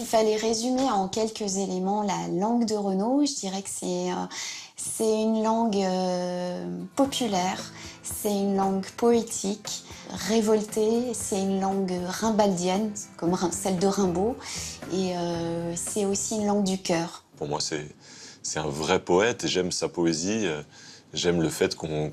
fallait résumer en quelques éléments la langue de Renaud, je dirais que c'est une langue populaire, c'est une langue poétique, révoltée, c'est une langue rimbaldienne, comme celle de Rimbaud, et c'est aussi une langue du cœur. Pour moi, c'est un vrai poète et j'aime sa poésie. J'aime le fait qu'on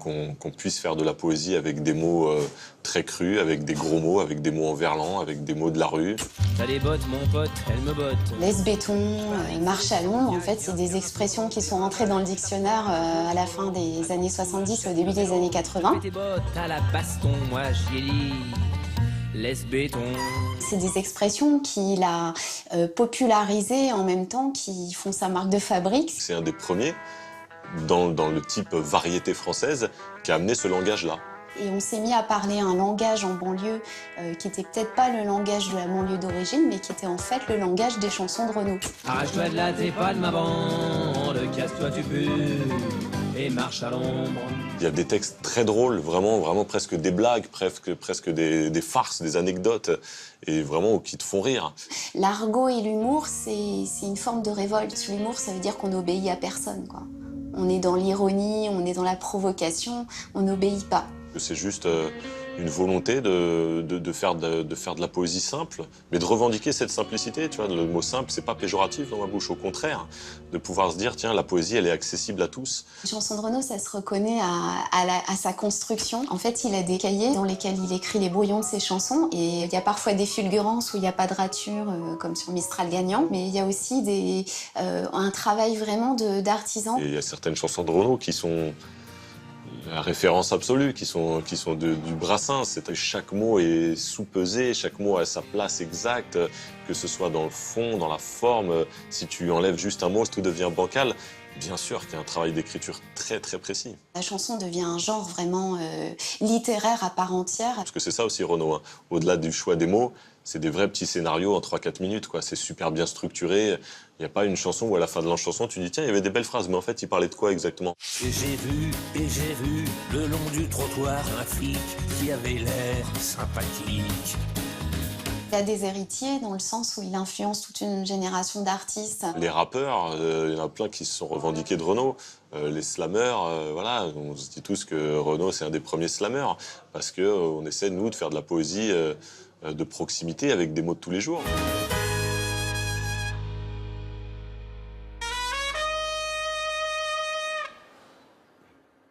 puisse faire de la poésie avec des mots très crus, avec des gros mots, avec des mots en verlan, avec des mots de la rue. T'as des bottes, mon pote, elle me botte. Laisse béton, marche à l'ombre, en fait, c'est des expressions qui sont entrées dans le dictionnaire à la fin des années 70, au début des années 80. Tes bottes à la baston, moi j'y ai dit. Laisse béton. C'est des expressions qu'il a popularisées en même temps, qui font sa marque de fabrique. C'est un des premiers dans le type variété française qui a amené ce langage-là. Et on s'est mis à parler un langage en banlieue qui était peut-être pas le langage de la banlieue d'origine, mais qui était en fait le langage des chansons de Renaud. Arrache-toi de là, t'es pas de ma bande. Casse-toi, tu pues. Et marche à l'ombre. Il y a des textes très drôles, vraiment presque des blagues, presque des farces, des anecdotes, et vraiment qui te font rire. L'argot et l'humour, c'est une forme de révolte. L'humour, ça veut dire qu'on n'obéit à personne, quoi. On est dans l'ironie, on est dans la provocation, on n'obéit pas. C'est juste une volonté de faire de la poésie simple, mais de revendiquer cette simplicité. Tu vois, le mot simple, c'est pas péjoratif dans ma bouche, au contraire, de pouvoir se dire, tiens, la poésie, elle est accessible à tous. Les chansons de Renaud, ça se reconnaît à sa construction. En fait, il a des cahiers dans lesquels il écrit les brouillons de ses chansons, et il y a parfois des fulgurances où il n'y a pas de rature, comme sur Mistral gagnant, mais il y a aussi un travail vraiment d'artisan. Et il y a certaines chansons de Renaud qui sont la référence absolue, qui sont du Brassens. Chaque mot est sous-pesé, chaque mot a sa place exacte, que ce soit dans le fond, dans la forme. Si tu enlèves juste un mot, tout devient bancal. Bien sûr qu'il y a un travail d'écriture très précis. La chanson devient un genre vraiment littéraire à part entière. Parce que c'est ça aussi Renaud, hein. Au-delà du choix des mots, c'est des vrais petits scénarios en 3-4 minutes, quoi. C'est super bien structuré. Il n'y a pas une chanson où à la fin de la chanson, tu dis tiens, il y avait des belles phrases, mais en fait, il parlait de quoi exactement? Et j'ai vu, le long du trottoir, un flic qui avait l'air sympathique. Il a des héritiers dans le sens où il influence toute une génération d'artistes. Les rappeurs, il y en a plein qui se sont revendiqués de Renaud. Les slameurs, voilà, on se dit tous que Renaud, c'est un des premiers slameurs, parce qu'on essaie, nous, de faire de la poésie de proximité avec des mots de tous les jours.